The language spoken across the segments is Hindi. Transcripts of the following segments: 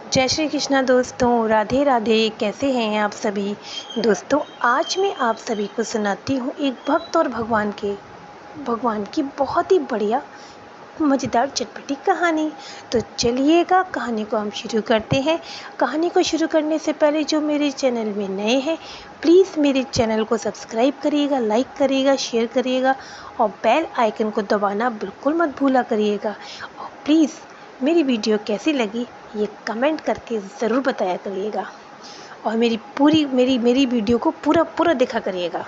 जय श्री कृष्णा दोस्तों, राधे राधे। कैसे हैं आप सभी दोस्तों। आज मैं आप सभी को सुनाती हूँ एक भक्त और भगवान की बहुत ही बढ़िया मज़ेदार चटपटी कहानी। तो चलिएगा कहानी को हम शुरू करते हैं। कहानी को शुरू करने से पहले जो मेरे चैनल में नए हैं, प्लीज़ मेरे चैनल को सब्सक्राइब करिएगा, लाइक करिएगा, शेयर करिएगा और बेल आइकन को दबाना बिल्कुल मत भूला करिएगा। और प्लीज़ मेरी वीडियो कैसी लगी ये कमेंट करके ज़रूर बताया करिएगा और मेरी वीडियो को पूरा देखा करिएगा।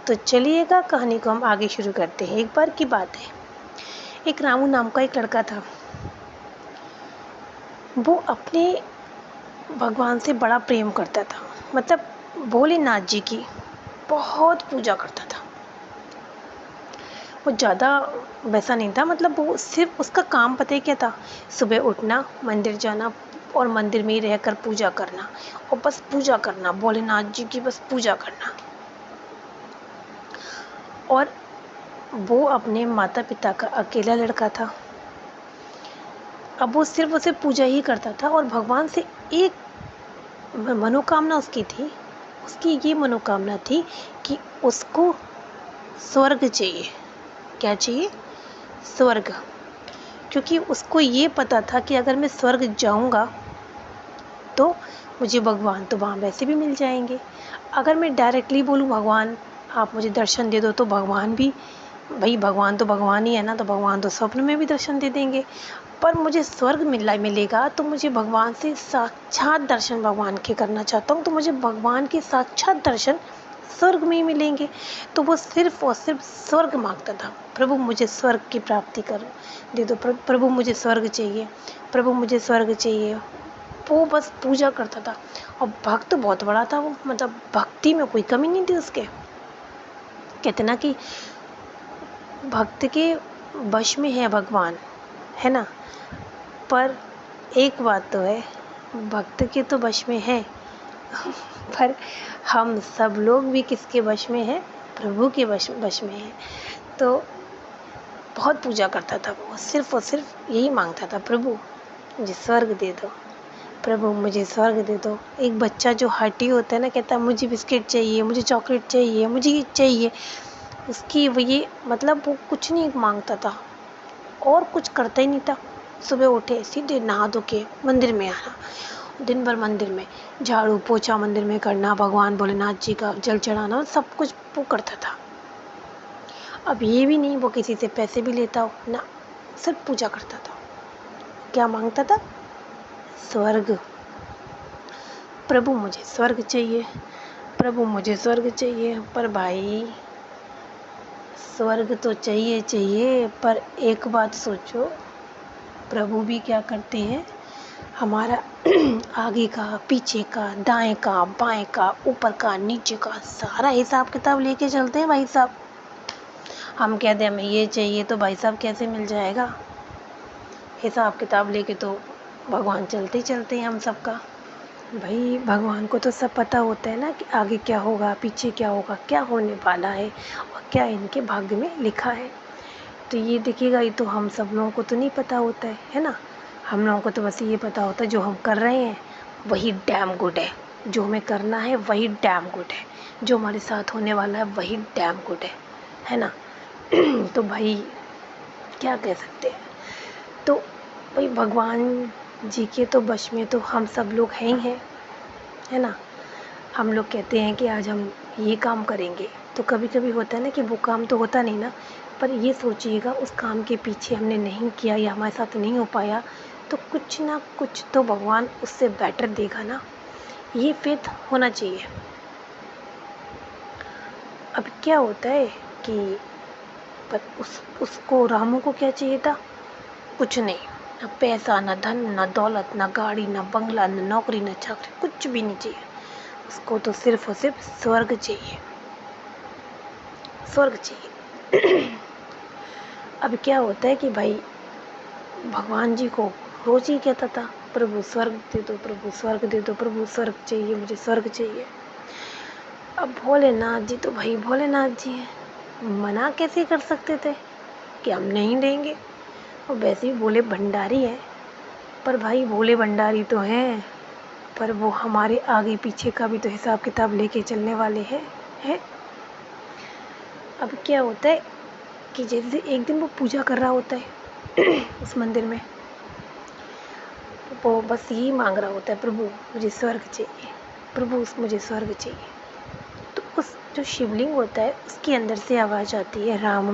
तो चलिएगा कहानी को हम आगे शुरू करते हैं। एक बार की बात है, एक रामू नाम का एक लड़का था। वो अपने भगवान से बड़ा प्रेम करता था, मतलब भोलेनाथ जी की बहुत पूजा करता था। वो ज़्यादा वैसा नहीं था, मतलब वो सिर्फ उसका काम पता है क्या था, सुबह उठना, मंदिर जाना और मंदिर में ही रहकर पूजा करना और बस पूजा करना, भोलेनाथ जी की बस पूजा करना। और वो अपने माता पिता का अकेला लड़का था। अब वो सिर्फ उसे पूजा ही करता था और भगवान से एक मनोकामना उसकी थी। उसकी ये मनोकामना थी कि उसको स्वर्ग चाहिए। क्या चाहिए? स्वर्ग। क्योंकि उसको ये पता था कि अगर मैं स्वर्ग जाऊंगा तो मुझे भगवान तो वहाँ वैसे भी मिल जाएंगे। अगर मैं डायरेक्टली बोलूँ भगवान आप मुझे दर्शन दे दो, तो भगवान भी, भाई भगवान तो भगवान ही है ना, तो भगवान तो स्वप्न में भी दर्शन दे देंगे। पर मुझे स्वर्ग मिलेगा तो मुझे भगवान से साक्षात दर्शन भगवान के करना चाहता हूँ, तो मुझे भगवान के साक्षात दर्शन स्वर्ग में ही मिलेंगे। तो वो सिर्फ और सिर्फ स्वर्ग मांगता था। प्रभु मुझे स्वर्ग की प्राप्ति कर दे दो, प्रभु मुझे स्वर्ग चाहिए, प्रभु मुझे स्वर्ग चाहिए। वो बस पूजा करता था और भक्त बहुत बड़ा था वो, मतलब भक्ति में कोई कमी नहीं थी उसके। कहते ना कि भक्त के वश में है भगवान, है ना। पर एक बात तो है, भक्त के तो वश में है पर हम सब लोग भी किसके वश में हैं? प्रभु के वश में हैं। तो बहुत पूजा करता था वो, सिर्फ और सिर्फ यही मांगता था, प्रभु मुझे स्वर्ग दे दो, प्रभु मुझे स्वर्ग दे दो। एक बच्चा जो हठी होता है ना, कहता है मुझे बिस्किट चाहिए, मुझे चॉकलेट चाहिए, मुझे ये चाहिए। उसकी वो ये मतलब वो कुछ नहीं मांगता था और कुछ करता ही नहीं था। सुबह उठे सीधे नहा धो के मंदिर में आना, दिन भर मंदिर में झाड़ू पोछा मंदिर में करना, भगवान भोलेनाथ जी का जल चढ़ाना, सब कुछ वो करता था। अब ये भी नहीं वो किसी से पैसे भी लेता हो ना, सिर्फ पूजा करता था। क्या मांगता था? स्वर्ग। प्रभु मुझे स्वर्ग चाहिए, प्रभु मुझे स्वर्ग चाहिए। पर भाई स्वर्ग तो चाहिए, पर एक बात सोचो, प्रभु भी क्या करते हैं, हमारा आगे का, पीछे का, दाएं का, बाएं का, ऊपर का, नीचे का सारा हिसाब किताब लेके चलते हैं भाई साहब। हम कहते हैं हमें ये चाहिए तो भाई साहब कैसे मिल जाएगा? हिसाब किताब लेके तो भगवान चलते ही चलते हैं हम सबका। भाई भगवान को तो सब पता होता है ना कि आगे क्या होगा, पीछे क्या होगा, क्या होने वाला है और क्या इनके भाग्य में लिखा है। तो ये देखिएगा, ये तो हम सब लोगों को तो नहीं पता होता है ना। हम लोगों को तो बस ये पता होता है जो हम कर रहे हैं वही डैम गुड है, जो हमें करना है वही डैम गुड है, जो हमारे साथ होने वाला है वही डैम गुड है ना। तो भाई क्या कह सकते हैं। तो भाई भगवान जी के तो वश में तो हम सब लोग हैं ही हैं, है ना। हम लोग कहते हैं कि आज हम ये काम करेंगे, तो कभी कभी होता है ना कि वो काम तो होता नहीं ना। पर ये सोचिएगा उस काम के पीछे हमने नहीं किया या हमारे साथ नहीं हो पाया, तो कुछ ना कुछ तो भगवान उससे बेटर देगा ना। ये फेथ होना चाहिए। अब क्या होता है कि पर उसको रामू को क्या चाहिए था? कुछ नहीं, ना पैसा, ना धन, ना दौलत, ना गाड़ी, ना बंगला, ना नौकरी, ना चाकरी, कुछ भी नहीं चाहिए। उसको तो सिर्फ और सिर्फ स्वर्ग चाहिए, स्वर्ग चाहिए। अब क्या होता है कि भाई भगवान जी को रोज ही कहता था, प्रभु स्वर्ग दे दो, प्रभु स्वर्ग दे दो, प्रभु स्वर्ग चाहिए, मुझे स्वर्ग चाहिए। अब भोलेनाथ जी तो भाई भोलेनाथ जी हैं, मना कैसे कर सकते थे कि हम नहीं देंगे। और वैसे भी भोले भंडारी हैं, पर भाई भोले भंडारी तो हैं, पर वो हमारे आगे पीछे का भी तो हिसाब किताब लेके चलने वाले हैं। अब क्या होता है कि जैसे एक दिन वो पूजा कर रहा होता है उस मंदिर में, वो बस यही मांग रहा होता है, प्रभु मुझे स्वर्ग चाहिए, प्रभु मुझे स्वर्ग चाहिए। तो उस जो शिवलिंग होता है उसके अंदर से आवाज़ आती है, राम।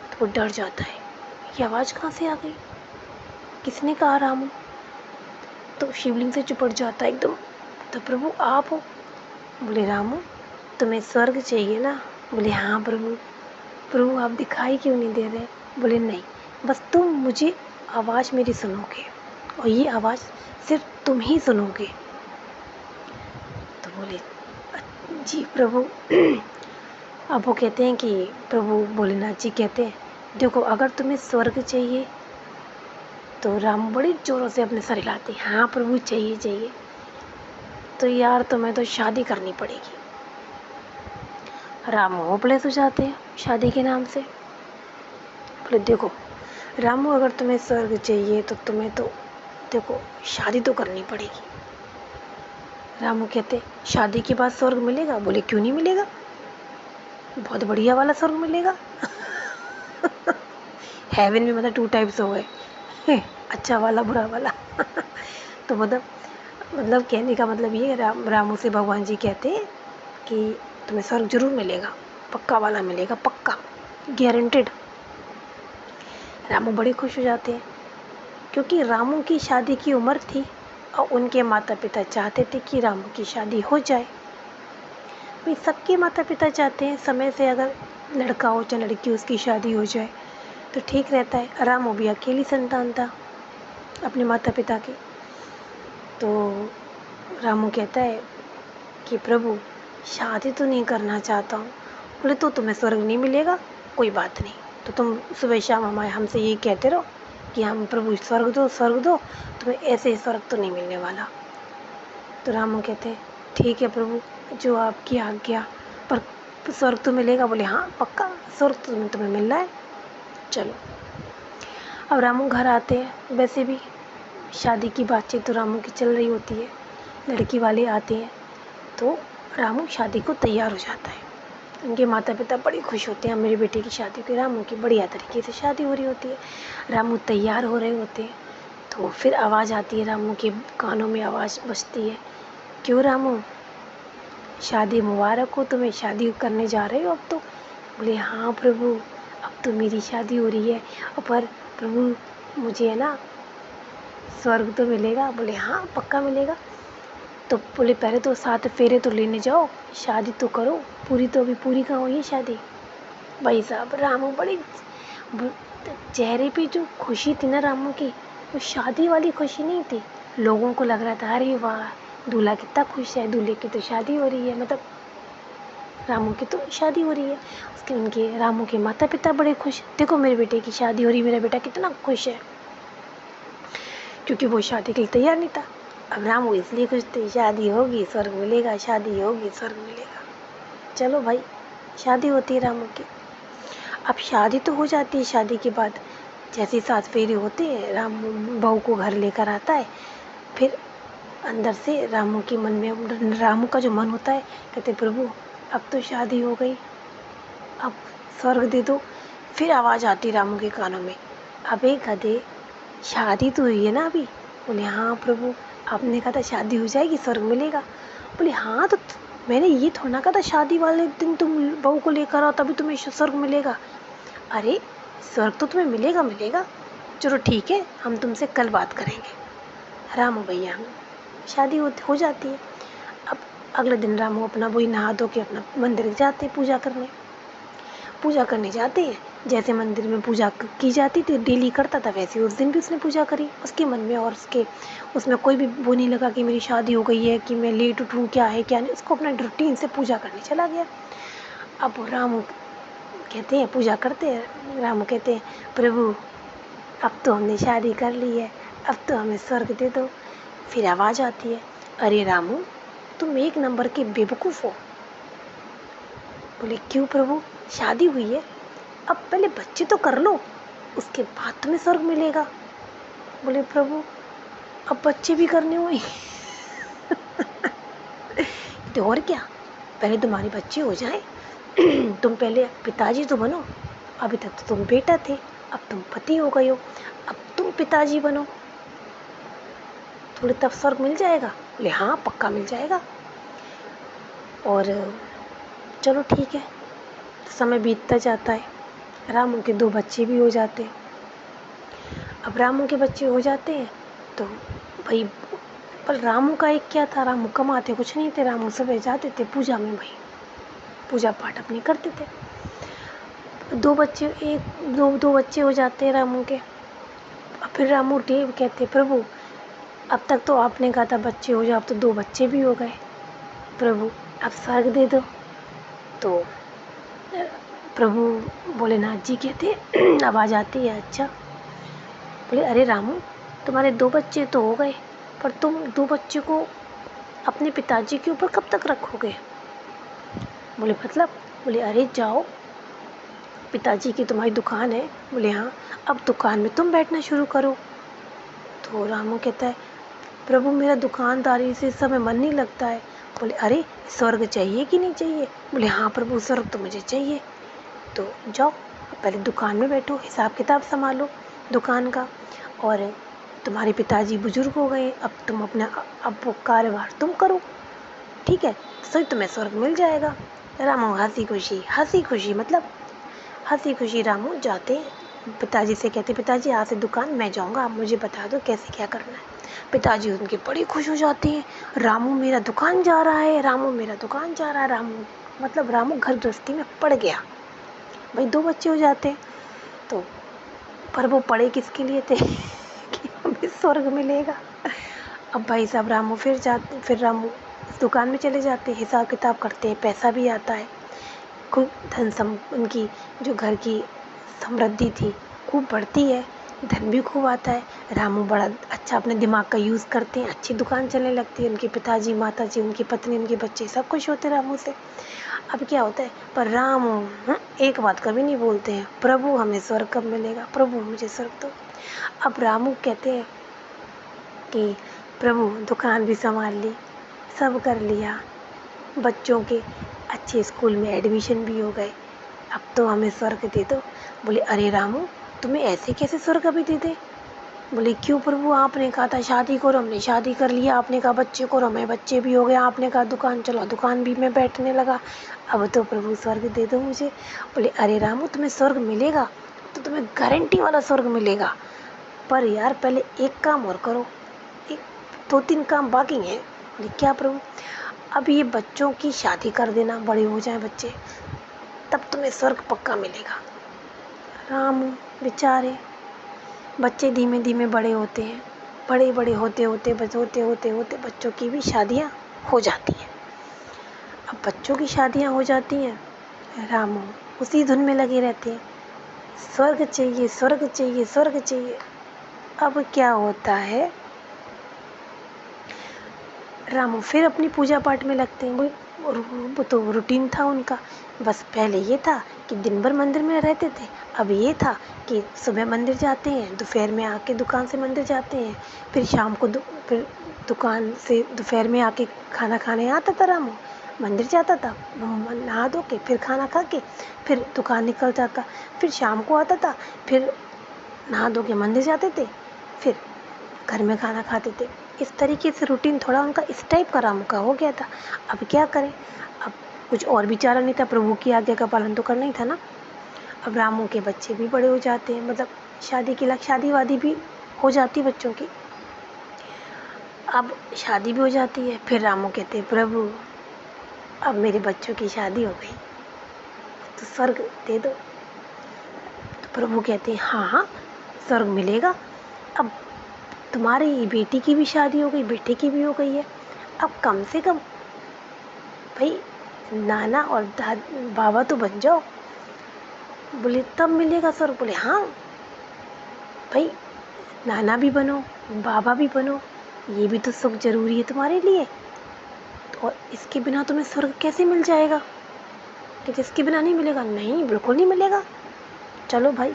तो वो डर जाता है, ये आवाज़ कहाँ से आ गई, किसने कहा रामू। तो शिवलिंग से चिपट जाता है एकदम। तो प्रभु आप हो? बोले रामू तुम्हें स्वर्ग चाहिए ना? बोले हाँ प्रभु। प्रभु आप दिखाई क्यों नहीं दे रहे? बोले नहीं, बस तुम मुझे आवाज़ मेरी सुनोगे और ये आवाज़ सिर्फ तुम ही सुनोगे। तो बोले जी प्रभु। अब वो कहते हैं कि प्रभु भोलेनाथ जी कहते हैं देखो अगर तुम्हें स्वर्ग चाहिए, तो राम बड़ी ज़ोरों से अपने सर हिलाते हैं, हाँ प्रभु चाहिए। तो यार तुम्हें तो शादी करनी पड़ेगी। राम होपलेस हो जाते हैं शादी के नाम से। बोले देखो रामू अगर तुम्हें स्वर्ग चाहिए तो तुम्हें तो देखो शादी तो करनी पड़ेगी। रामू कहते शादी के बाद स्वर्ग मिलेगा? बोले क्यों नहीं मिलेगा, बहुत बढ़िया वाला स्वर्ग मिलेगा। हेवन में मतलब 2 टाइप्स हो गए, अच्छा वाला बुरा वाला। तो मतलब कहने का मतलब ये रामू से भगवान जी कहते हैं कि तुम्हें स्वर्ग जरूर मिलेगा, पक्का वाला मिलेगा, पक्का गारंटेड। रामू बड़े खुश हो जाते हैं क्योंकि रामू की शादी की उम्र थी और उनके माता पिता चाहते थे कि रामू की शादी हो जाए। भाई सबके माता पिता चाहते हैं समय से अगर लड़का हो चाहे लड़की उसकी शादी हो जाए तो ठीक रहता है। रामू भी अकेली संतान था अपने माता पिता के। तो रामू कहता है कि प्रभु शादी तो नहीं करना चाहता हूँ। बोले तो तुम्हें स्वर्ग नहीं मिलेगा, कोई बात नहीं, तो तुम सुबह शाम हमारे हमसे ये कहते रहो कि हम प्रभु स्वर्ग दो, तुम्हें ऐसे स्वर्ग तो नहीं मिलने वाला। तो रामू कहते हैं ठीक है प्रभु जो आपकी आज्ञा, पर स्वर्ग तो मिलेगा? बोले हाँ पक्का स्वर्ग तो तुम्हें मिल रहा है, चलो। अब रामू घर आते हैं, वैसे भी शादी की बातचीत तो रामू की चल रही होती है, लड़की वाले आते हैं तो रामू शादी को तैयार हो जाता है। उनके माता पिता बड़े खुश होते हैं, मेरे बेटे की शादी की रामू की बढ़िया तरीके से शादी हो रही होती है। रामू तैयार हो रहे होते हैं तो फिर आवाज़ आती है, रामू के कानों में आवाज़ बजती है, क्यों रामू शादी मुबारक हो, तुम्हें शादी करने जा रहे हो अब तो? बोले हाँ प्रभु अब तो मेरी शादी हो रही है, पर प्रभु मुझे है ना स्वर्ग तो मिलेगा? बोले हाँ पक्का मिलेगा। तो बोले पहले तो 7 फेरे तो लेने जाओ, शादी तो करो, पूरी तो अभी पूरी कहाँ हुई है शादी। भाई साहब रामू बड़ी चेहरे पे जो खुशी थी ना रामू की, वो शादी वाली खुशी नहीं थी। लोगों को लग रहा था अरे वाह दूल्हा कितना खुश है, दूल्हे की तो शादी हो रही है, मतलब रामू की तो शादी हो रही है। उसके उनके रामू के माता पिता बड़े खुश, देखो मेरे बेटे की शादी हो रही है, मेरा बेटा कितना खुश है, क्योंकि वो शादी के लिए तैयार नहीं था। अब रामू इसलिए खुश थे, शादी होगी स्वर्ग मिलेगा, शादी होगी स्वर्ग मिलेगा। चलो भाई शादी होती है रामू की। अब शादी तो हो जाती है, शादी के बाद जैसे 7 फेरे होते हैं राम बहू को घर लेकर आता है। फिर अंदर से रामू के मन में, रामू का जो मन होता है, कहते प्रभु अब तो शादी हो गई, अब स्वर्ग दे दो। फिर आवाज़ आती रामू के कानों में, अबे गधे शादी तो हुई है ना अभी? बोले हाँ प्रभु आपने कहा था शादी हो जाएगी स्वर्ग मिलेगा। बोले हाँ तो मैंने ये थोड़ा ना कहा था शादी वाले दिन तुम बहू को लेकर आओ तभी तुम्हें स्वर्ग मिलेगा। अरे स्वर्ग तो तुम्हें मिलेगा, चलो ठीक है हम तुमसे कल बात करेंगे। रामू भैया शादी हो जाती है। अब अगले दिन रामू अपना वही नहा धो के अपना मंदिर जाते पूजा करने जाते हैं। जैसे मंदिर में पूजा की जाती थी डेली करता था, वैसे उस दिन भी उसने पूजा करी। उसके मन में और उसमें कोई भी वो नहीं लगा कि मेरी शादी हो गई है, कि मैं लेट उठूँ, क्या है क्या नहीं, उसको अपना रूटीन से पूजा करने चला गया। अब रामू कहते हैं पूजा करते हैं, रामू कहते हैं प्रभु अब तो हमने शादी कर ली है, अब तो हमें स्वर्ग दे दो। फिर आवाज़ आती है, अरे रामू तुम 1 नंबर के बेवकूफ़ हो। बोले क्यों प्रभु शादी हुई है, अब पहले बच्चे तो कर लो, उसके बाद तुम्हें स्वर्ग मिलेगा। बोले प्रभु अब बच्चे भी करने हुए। तो और क्या, पहले तुम्हारे बच्चे हो जाएं। तुम पहले पिताजी तो बनो। अभी तक तो तुम बेटा थे, अब तुम पति हो गए हो, अब तुम पिताजी बनो, थोड़ी तब स्वर्ग मिल जाएगा। बोले हाँ पक्का मिल जाएगा। और चलो ठीक है, समय बीतता जाता है, रामू के 2 बच्चे भी हो जाते हैं। अब रामू के बच्चे हो जाते हैं तो भाई, पर रामू का एक क्या था, रामू कमाते कुछ नहीं थे, रामू सुबह जाते थे पूजा में, भाई पूजा पाठ अपनी करते थे। 2 बच्चे, दो बच्चे हो जाते हैं रामू के। अब फिर रामू देव कहते प्रभु अब तक तो आपने कहा था बच्चे हो जाओ, अब तो 2 बच्चे भी हो गए, प्रभु अब स्वर्ग दे दो। तो प्रभु भोलेनाथ जी कहते आवाज़ आती है, अच्छा। बोले अरे रामू तुम्हारे 2 बच्चे तो हो गए, पर तुम 2 बच्चे को अपने पिताजी के ऊपर कब तक रखोगे। बोले मतलब। बोले अरे जाओ, पिताजी की तुम्हारी दुकान है। बोले हाँ, अब दुकान में तुम बैठना शुरू करो। तो रामू कहता है प्रभु मेरा दुकानदारी से समय मन नहीं लगता है। बोले अरे स्वर्ग चाहिए कि नहीं चाहिए। बोले हाँ प्रभु स्वर्ग तो मुझे चाहिए। तो जाओ पहले दुकान में बैठो, हिसाब किताब संभालो दुकान का, और तुम्हारे पिताजी बुजुर्ग हो गए, अब तुम अपना अब वो कार्यभार तुम करो, ठीक है, सही तुम्हें स्वर्ग मिल जाएगा। रामू हंसी खुशी मतलब हंसी खुशी रामू जाते, पिताजी से कहते पिताजी आज से दुकान मैं जाऊंगा, आप मुझे बता दो कैसे क्या करना है। पिताजी उनके बड़े खुश हो जाते हैं, रामू मेरा दुकान जा रहा है, रामू मेरा दुकान जा रहा है। रामू मतलब रामू घर गृहस्थी में पड़ गया, भाई 2 बच्चे हो जाते। तो पर वो पढ़े किसके लिए थे कि हमें स्वर्ग मिलेगा। अब भाई साहब रामू फिर रामू दुकान में चले जाते, हिसाब किताब करते हैं, पैसा भी आता है खूब, उनकी जो घर की समृद्धि थी खूब बढ़ती है, धन भी खूब आता है। रामू बड़ा अच्छा अपने दिमाग का यूज़ करते हैं, अच्छी दुकान चलने लगती है, उनके पिताजी माताजी उनकी पत्नी उनके बच्चे सब खुश होते हैं रामू से। अब क्या होता है, पर रामू एक बात कभी नहीं बोलते हैं, प्रभु हमें स्वर्ग कब मिलेगा, प्रभु मुझे स्वर्ग दो। अब रामू कहते हैं कि प्रभु दुकान भी संभाल ली, सब कर लिया, बच्चों के अच्छे स्कूल में एडमिशन भी हो गए, अब तो हमें स्वर्ग दे दो। बोले अरे रामू तुम्हें ऐसे कैसे स्वर्ग अभी दे दे। बोले क्यों प्रभु, आपने कहा था शादी करो, हमने शादी कर लिया, आपने कहा बच्चे करो, हमें बच्चे भी हो गए, आपने कहा दुकान चलो, दुकान भी मैं बैठने लगा, अब तो प्रभु स्वर्ग दे दो मुझे। बोले अरे रामू तुम्हें स्वर्ग मिलेगा तो तुम्हें गारंटी वाला स्वर्ग मिलेगा, पर यार पहले एक काम और करो, एक 2-3 काम बाकी हैं। बोले क्या प्रभु। अब ये बच्चों की शादी कर देना, बड़े हो जाएं बच्चे, तब तुम्हें स्वर्ग पक्का मिलेगा। रामू बेचारे बच्चे धीमे धीमे बड़े होते हैं, बड़े बड़े होते होते बच्चों की भी शादियाँ हो जाती हैं। अब बच्चों की शादियाँ हो जाती हैं, रामू उसी धुन में लगे रहते हैं, स्वर्ग चाहिए स्वर्ग चाहिए स्वर्ग चाहिए। अब क्या होता है, रामू फिर अपनी पूजा पाठ में लगते हैं, वो तो रूटीन था उनका। बस पहले ये था कि दिन भर मंदिर में रहते थे, अब ये था कि सुबह मंदिर जाते हैं, दोपहर में आके दुकान से मंदिर जाते हैं, फिर शाम को फिर दुकान से दोपहर में आके खाना खाने आता था रामू, मंदिर जाता था, नहा धो के फिर खाना खा के फिर दुकान निकल जाता, फिर शाम को आता था, फिर नहा धो के मंदिर जाते थे, फिर घर में खाना खाते थे। इस तरीके से रूटीन थोड़ा उनका इस टाइप का रामू का हो गया था। अब क्या करें, अब कुछ और भी चारा नहीं था, प्रभु की आज्ञा का पालन तो करना ही था ना। अब रामू के बच्चे भी बड़े हो जाते हैं, मतलब शादी वादी भी हो जाती बच्चों की। अब शादी भी हो जाती है, फिर रामू कहते हैं प्रभु अब मेरे बच्चों की शादी हो गई तो स्वर्ग दे दो। तो प्रभु कहते हैं हाँ हाँ स्वर्ग मिलेगा, अब तुम्हारी बेटी की भी शादी हो गई, बेटे की भी हो गई है, अब कम से कम भाई नाना और बाबा तो बन जाओ। बोले तब मिलेगा स्वर्ग। बोले हाँ भाई नाना भी बनो, बाबा भी बनो, ये भी तो सुख जरूरी है तुम्हारे लिए, और इसके बिना तुम्हें स्वर्ग कैसे मिल जाएगा, कि जिसके बिना नहीं मिलेगा। नहीं बिल्कुल नहीं मिलेगा। चलो भाई,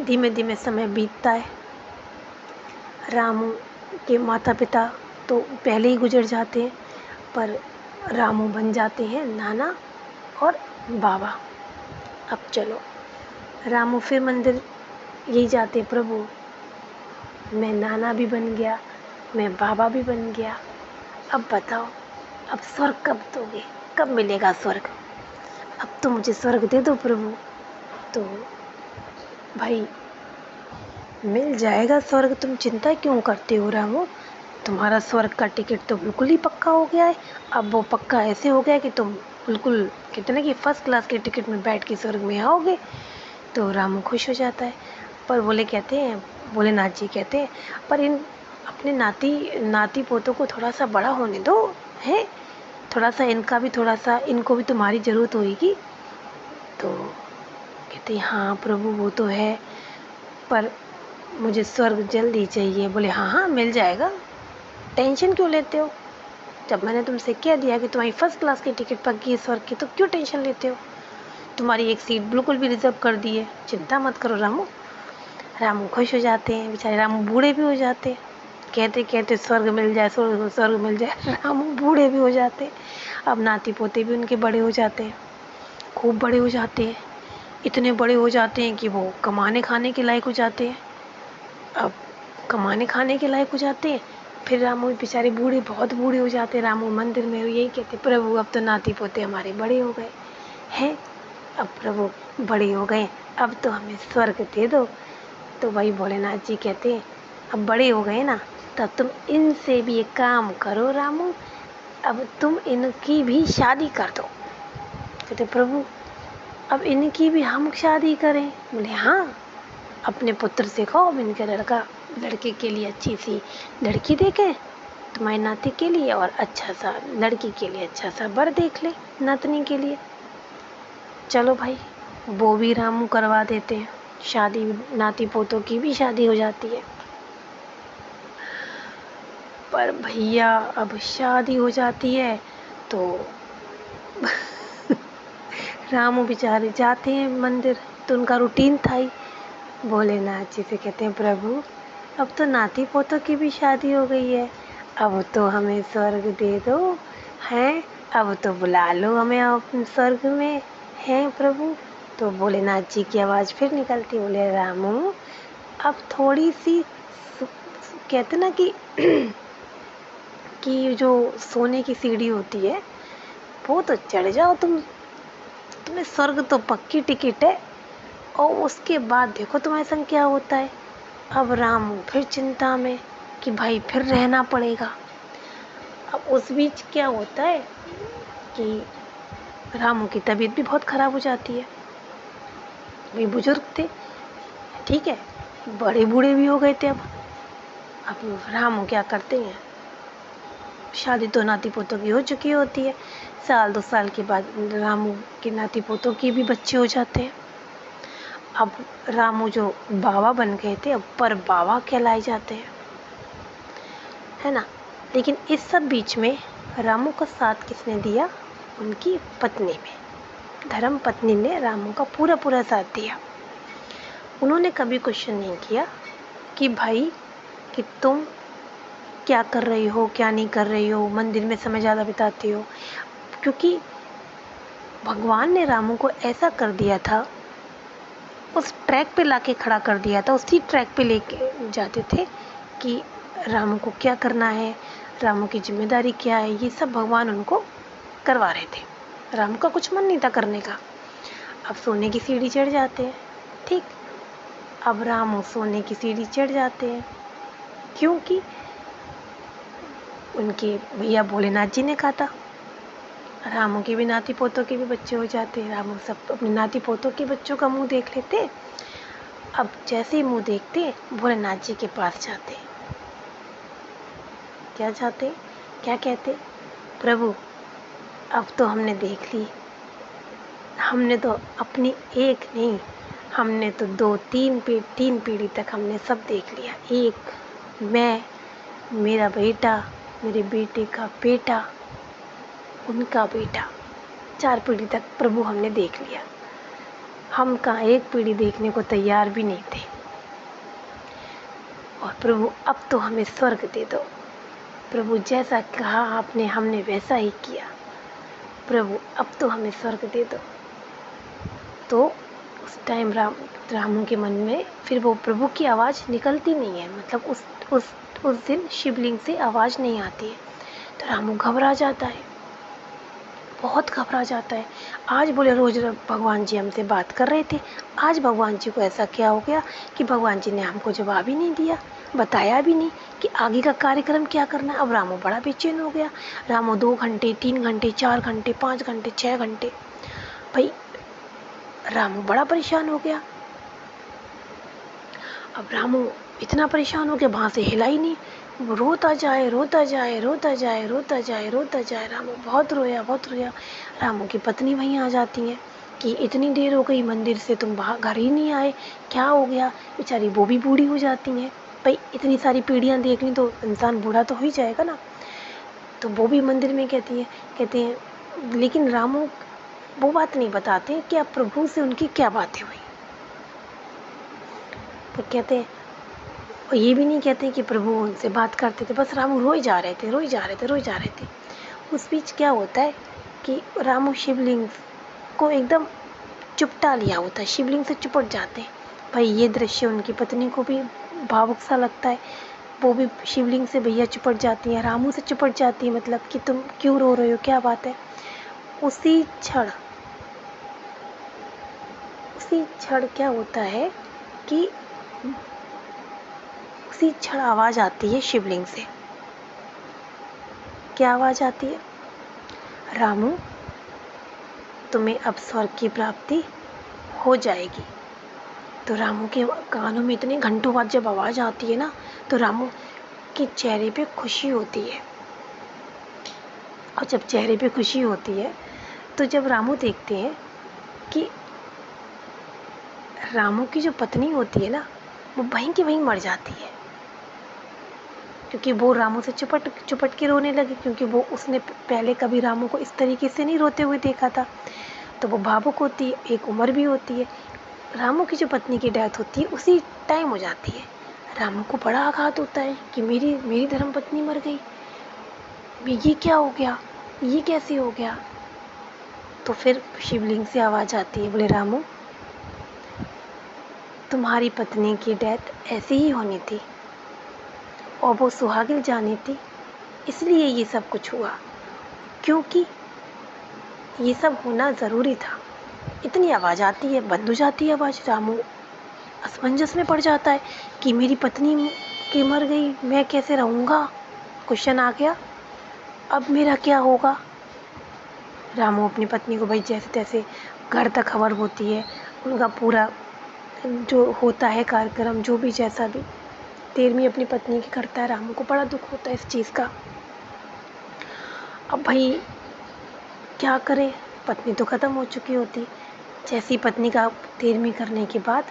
धीमे धीमे समय बीतता है, रामू के माता पिता तो पहले ही गुजर जाते हैं, पर रामू बन जाते हैं नाना और बाबा। अब चलो रामू फिर मंदिर यही जाते, प्रभु मैं नाना भी बन गया, मैं बाबा भी बन गया, अब बताओ अब स्वर्ग कब दोगे, कब मिलेगा स्वर्ग, अब तो मुझे स्वर्ग दे दो प्रभु। तो भाई मिल जाएगा स्वर्ग, तुम चिंता क्यों करते हो रामू, तुम्हारा स्वर्ग का टिकट तो बिल्कुल ही पक्का हो गया है। अब वो पक्का ऐसे हो गया कि तुम बिल्कुल कहते ना कि फर्स्ट क्लास के टिकट में बैठ के स्वर्ग में आओगे। तो रामू खुश हो जाता है, पर भोलेनाथ जी कहते हैं पर इन अपने नाती पोतों को थोड़ा सा बड़ा होने दो, है थोड़ा सा इनको भी तुम्हारी ज़रूरत होगी। तो कहते हैं हाँ प्रभु वो तो है, पर मुझे स्वर्ग जल्दी चाहिए। बोले हाँ हाँ मिल जाएगा, टेंशन क्यों लेते हो, जब मैंने तुमसे कह दिया कि तुम्हारी फर्स्ट क्लास की टिकट पक्की है स्वर्ग की, तो क्यों टेंशन लेते हो, तुम्हारी एक सीट बिल्कुल भी रिजर्व कर दी है, चिंता मत करो रामू। रामू खुश हो जाते हैं, बेचारे रामू बूढ़े भी हो जाते हैं, कहते कहते स्वर्ग मिल जाए स्वर्ग मिल जाए रामू बूढ़े भी हो जाते हैं। अब नाती पोते भी उनके बड़े हो जाते हैं, खूब बड़े हो जाते हैं, इतने बड़े हो जाते हैं कि वो कमाने खाने के लायक हो जाते हैं। अब कमाने खाने के लायक हो जाते हैं, फिर रामू बेचारे बहुत बूढ़े हो जाते हैं। रामू मंदिर में यही कहते प्रभु अब तो नाती पोते हमारे बड़े हो गए हैं, अब प्रभु बड़े हो गए, अब तो हमें स्वर्ग दे दो। तो भाई भोलेनाथ जी कहते हैं अब बड़े हो गए ना, तब तुम इनसे भी एक काम करो रामू, अब तुम इनकी भी शादी कर दो। कहते प्रभु अब इनकी भी हम शादी करें। बोले हाँ, अपने पुत्र से कहो अब इनके लड़के के लिए अच्छी सी लड़की देखे तुम्हारे नाती के लिए, और अच्छा सा लड़की के लिए अच्छा सा वर देख ले नातनी के लिए। चलो भाई वो भी रामू करवा देते हैं शादी, नाती पोतों की भी शादी हो जाती है। पर भैया अब शादी हो जाती है तो रामू बेचारे जाते हैं मंदिर, तो उनका रूटीन था ही। भोलेनाथ जी से कहते हैं प्रभु अब तो नाती पोतों की भी शादी हो गई है, अब तो हमें स्वर्ग दे दो, हैं अब तो बुला लो हमें अपने स्वर्ग में, हैं प्रभु। तो भोलेनाथ जी की आवाज़ फिर निकलती, बोले रामू अब थोड़ी सी कहते ना कि जो सोने की सीढ़ी होती है वो तो चढ़ जाओ तुम्हें स्वर्ग तो पक्की टिकट है, और उसके बाद देखो तुम्हारे संग क्या होता है। अब रामू फिर चिंता में कि भाई फिर रहना पड़ेगा। अब उस बीच क्या होता है कि रामू की तबीयत भी बहुत ख़राब हो जाती है, वे बुजुर्ग थे, ठीक है बड़े बूढ़े भी हो गए थे। अब रामू क्या करते हैं, शादी तो नाती पोतों की हो चुकी होती है, साल 2 साल के बाद रामू के नाती पोतों के भी बच्चे हो जाते हैं। अब रामू जो बाबा बन गए थे अब पर बाबा कहलाए जाते हैं, है ना। लेकिन इस सब बीच में रामू का साथ किसने दिया, उनकी पत्नी में धर्म पत्नी ने रामू का पूरा साथ दिया। उन्होंने कभी क्वेश्चन नहीं किया कि भाई कि तुम क्या कर रही हो क्या नहीं कर रही हो, मंदिर में समय ज़्यादा बिताती हो, क्योंकि भगवान ने रामू को ऐसा कर दिया था, उस ट्रैक पे लाके खड़ा कर दिया था, उसी ट्रैक पे लेके जाते थे कि रामू को क्या करना है, रामू की जिम्मेदारी क्या है, ये सब भगवान उनको करवा रहे थे। रामू का कुछ मन नहीं था करने का। अब सोने की सीढ़ी चढ़ जाते हैं, ठीक, अब रामू सोने की सीढ़ी चढ़ जाते हैं क्योंकि उनके भैया भोलेनाथ जी ने कहा था रामू के भी नाती पोतों के भी बच्चे हो जाते। रामू सब अपने नाती पोतों के बच्चों का मुंह देख लेते। अब जैसे ही मुंह देखते भोलेनाथ जी के पास जाते, क्या चाहते, क्या कहते, प्रभु अब तो हमने देख ली, हमने तो अपनी एक नहीं, हमने तो 2-3 पीढ़ी तक हमने सब देख लिया, एक मैं, मेरा बेटा, मेरे बेटे का बेटा, उनका बेटा, 4 पीढ़ी तक प्रभु हमने देख लिया, हम कहाँ एक पीढ़ी देखने को तैयार भी नहीं थे। और प्रभु अब तो हमें स्वर्ग दे दो। प्रभु जैसा कहा आपने हमने वैसा ही किया। प्रभु अब तो हमें स्वर्ग दे दो। तो उस टाइम रामू के मन में फिर वो प्रभु की आवाज़ निकलती नहीं है, मतलब उस दिन शिवलिंग से आवाज़ नहीं आती है। तो रामू घबरा जाता है, बहुत घबरा जाता है। आज बोले रोज भगवान जी हमसे बात कर रहे थे, आज भगवान जी को ऐसा क्या हो गया कि भगवान जी ने हमको जवाब ही नहीं दिया, बताया भी नहीं कि आगे का कार्यक्रम क्या करना है। अब रामू बड़ा बेचैन हो गया। रामू 2 घंटे 3 घंटे 4 घंटे 5 घंटे 6 घंटे, भाई रामू बड़ा परेशान हो गया। अब रामू इतना परेशान हो गया, वहाँ से हिला ही नहीं। वो रोता जाए रोता जाए रोता जाए रोता जाए रोता जाए। रामू बहुत रोया बहुत रोया। रामू की पत्नी वहीं आ जाती है कि इतनी देर हो गई मंदिर से, तुम बाहर घर ही नहीं आए, क्या हो गया। बेचारी वो भी बूढ़ी हो जाती हैं, भाई इतनी सारी पीढ़ियाँ देखनी तो इंसान बूढ़ा तो हो ही जाएगा ना। तो वो भी मंदिर में कहते हैं, लेकिन रामू वो बात नहीं बताते कि अब प्रभु से उनकी क्या बातें हुई। तो कहते हैं, और ये भी नहीं कहते कि प्रभु उनसे बात करते थे, बस रामू रोई जा रहे थे रोई जा रहे थे रोई जा रहे थे। उस बीच क्या होता है कि रामू शिवलिंग को एकदम चुपटा लिया होता है, शिवलिंग से चिपट जाते हैं। भाई ये दृश्य उनकी पत्नी को भी भावुक सा लगता है, वो भी शिवलिंग से भैया चिपट जाती है, रामू से चिपट जाती है, मतलब कि तुम क्यों रो रहे हो, क्या बात है। उसी क्षण क्या होता है कि उसी क्षण आवाज़ आती है शिवलिंग से। क्या आवाज़ आती है? रामू तुम्हें अब स्वर्ग की प्राप्ति हो जाएगी। तो रामू के कानों में इतने घंटों बाद जब आवाज़ आती है ना, तो रामू के चेहरे पे खुशी होती है। और जब चेहरे पे खुशी होती है तो जब रामू देखते हैं कि रामू की जो पत्नी होती है ना, वो वहीं की वहीं मर जाती है, क्योंकि वो रामू से चुपट के रोने लगे, क्योंकि वो उसने पहले कभी रामू को इस तरीके से नहीं रोते हुए देखा था। तो वो भावुक होती है, एक उम्र भी होती है। रामू की जो पत्नी की डेथ होती है उसी टाइम हो जाती है। रामू को बड़ा आघात होता है कि मेरी धर्म पत्नी मर गई, ये क्या हो गया, ये कैसे हो गया। तो फिर शिवलिंग से आवाज़ आती है, बोले रामू तुम्हारी पत्नी की डेथ ऐसी ही होनी थी और वो सुहागिन जानी थी, इसलिए ये सब कुछ हुआ, क्योंकि ये सब होना ज़रूरी था। इतनी आवाज़ आती है, बंद हो जाती है आवाज़। रामू असमंजस में पड़ जाता है कि मेरी पत्नी की मर गई, मैं कैसे रहूँगा। क्वेश्चन आ गया, अब मेरा क्या होगा। रामू अपनी पत्नी को भाई जैसे तैसे घर तक खबर होती है, उनका पूरा जो होता है कार्यक्रम, जो भी जैसा भी 13वीं अपनी पत्नी की करता है। रामू को बड़ा दुख होता है इस चीज़ का। अब भाई क्या करे, पत्नी तो ख़त्म हो चुकी होती। जैसी पत्नी का 13वीं करने के बाद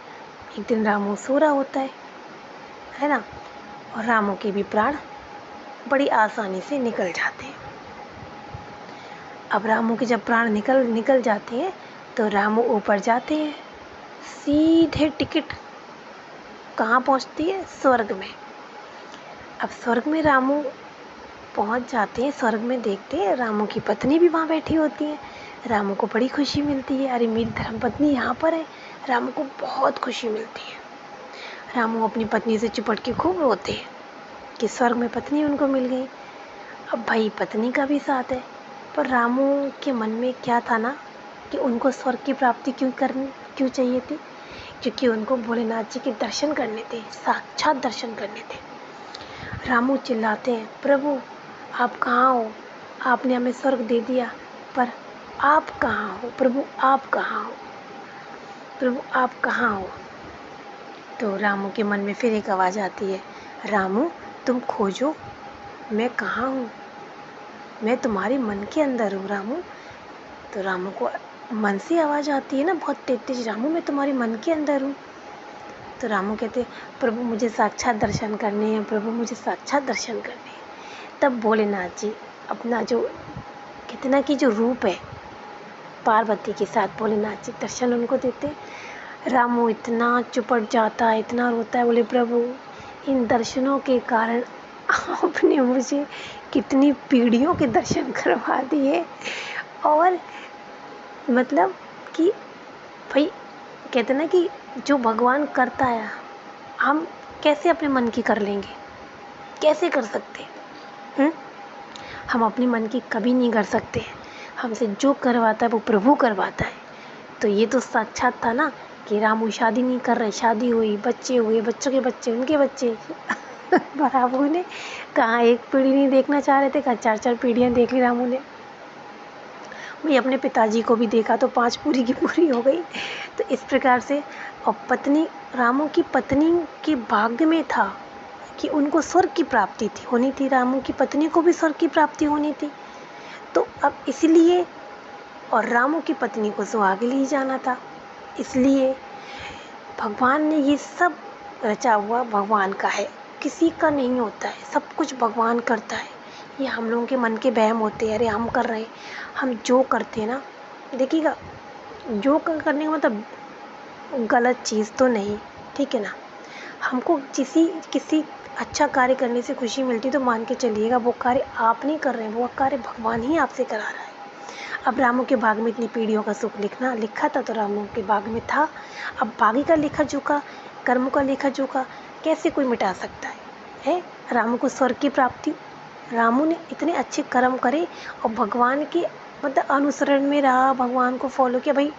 एक दिन रामू सो रहा होता है ना, और रामू के भी प्राण बड़ी आसानी से निकल जाते हैं। अब रामू के जब प्राण निकल जाते हैं तो रामू ऊपर जाते हैं, सीधे टिकट कहाँ पहुँचती है, स्वर्ग में। अब स्वर्ग में रामू पहुँच जाते हैं, स्वर्ग में देखते हैं रामू की पत्नी भी वहाँ बैठी होती है। रामू को बड़ी खुशी मिलती है, अरे मेरी धर्मपत्नी यहाँ पर है। रामू को बहुत खुशी मिलती है। रामू अपनी पत्नी से चिपट के खूब रोते हैं कि स्वर्ग में पत्नी उनको मिल गई। अब भाई पत्नी का भी साथ है, पर रामू के मन में क्या था ना कि उनको स्वर्ग की प्राप्ति क्यों चाहिए थी, क्योंकि उनको भोलेनाथ जी के दर्शन करने थे, साक्षात दर्शन करने थे। रामू चिल्लाते हैं, प्रभु आप कहाँ हो, आपने हमें स्वर्ग दे दिया, पर आप कहाँ हो प्रभु, आप कहाँ हो प्रभु, आप कहाँ हो। तो रामू के मन में फिर एक आवाज़ आती है, रामू तुम खोजो मैं कहाँ हूँ, मैं तुम्हारे मन के अंदर हूँ रामू। तो रामू को मन से आवाज़ आती है ना बहुत तेज, रामू मैं तुम्हारे मन के अंदर हूँ। तो रामू कहते प्रभु मुझे साक्षात दर्शन करने हैं, प्रभु मुझे साक्षात दर्शन करने हैं। तब भोलेनाथ जी अपना जो कितना की जो रूप है पार्वती के साथ, भोलेनाथ जी दर्शन उनको देते। रामू इतना चुपट जाता है, इतना रोता है, बोले प्रभु इन दर्शनों के कारण आपने मुझे कितनी पीढ़ियों के दर्शन करवा दिए। और मतलब कि भाई कहते ना कि जो भगवान करता है हम कैसे अपने मन की कर लेंगे, कैसे कर सकते हैं? हम अपने मन की कभी नहीं कर सकते। हमसे जो करवाता है वो प्रभु करवाता है। तो ये तो साक्षात था ना कि रामू शादी नहीं कर रहे, शादी हुई, बच्चे हुए, बच्चों के बच्चे, उनके बच्चे रामू ने कहाँ एक पीढ़ी नहीं देखना चाह रहे थे, कहाँ 4-4 पीढ़ियाँ देख ली रामू ने। भाई अपने पिताजी को भी देखा तो 5 पूरी की पूरी हो गई। तो इस प्रकार से और पत्नी, रामू की पत्नी के भाग्य में था कि उनको स्वर्ग की प्राप्ति थी होनी थी, रामू की पत्नी को भी स्वर्ग की प्राप्ति होनी थी। तो अब इसलिए और रामू की पत्नी को सुहाग ले जाना था, इसलिए भगवान ने ये सब रचा हुआ भगवान का है, किसी का नहीं होता है, सब कुछ भगवान करता है। ये हम लोगों के मन के वहम होते हैं, अरे हम कर रहे हैं, हम जो करते हैं ना, देखिएगा जो करने का मतलब गलत चीज़ तो नहीं, ठीक है ना। हमको किसी अच्छा कार्य करने से खुशी मिलती तो मान के चलिएगा वो कार्य आप नहीं कर रहे हैं, वो कार्य भगवान ही आपसे करा रहा है। अब रामू के भाग में इतनी पीढ़ियों का सुख लिखा था तो रामू के भाग में था। अब बागी का लेखा जोखा, कर्म का लेखा जोखा कैसे कोई मिटा सकता है? रामू को स्वर्ग की प्राप्ति, रामू ने इतने अच्छे कर्म करे और भगवान के मतलब अनुसरण में रहा, भगवान को फॉलो किया। भाई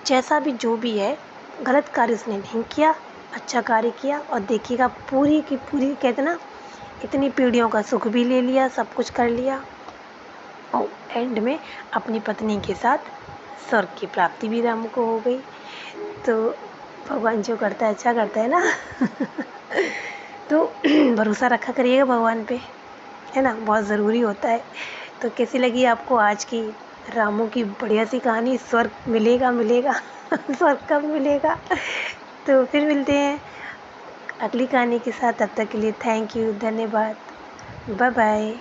जैसा भी जो भी है, गलत कार्य उसने नहीं किया, अच्छा कार्य किया। और देखिएगा पूरी की पूरी कहते ना इतनी पीढ़ियों का सुख भी ले लिया, सब कुछ कर लिया और एंड में अपनी पत्नी के साथ स्वर्ग की प्राप्ति भी रामू को हो गई। तो भगवान जो करता है अच्छा करता है ना। तो भरोसा रखा करिएगा भगवान पे, है ना, बहुत ज़रूरी होता है। तो कैसी लगी आपको आज की रामू की बढ़िया सी कहानी? स्वर्ग मिलेगा स्वर्ग कब मिलेगा? तो फिर मिलते हैं अगली कहानी के साथ, तब तक के लिए थैंक यू, धन्यवाद, बाय बाय।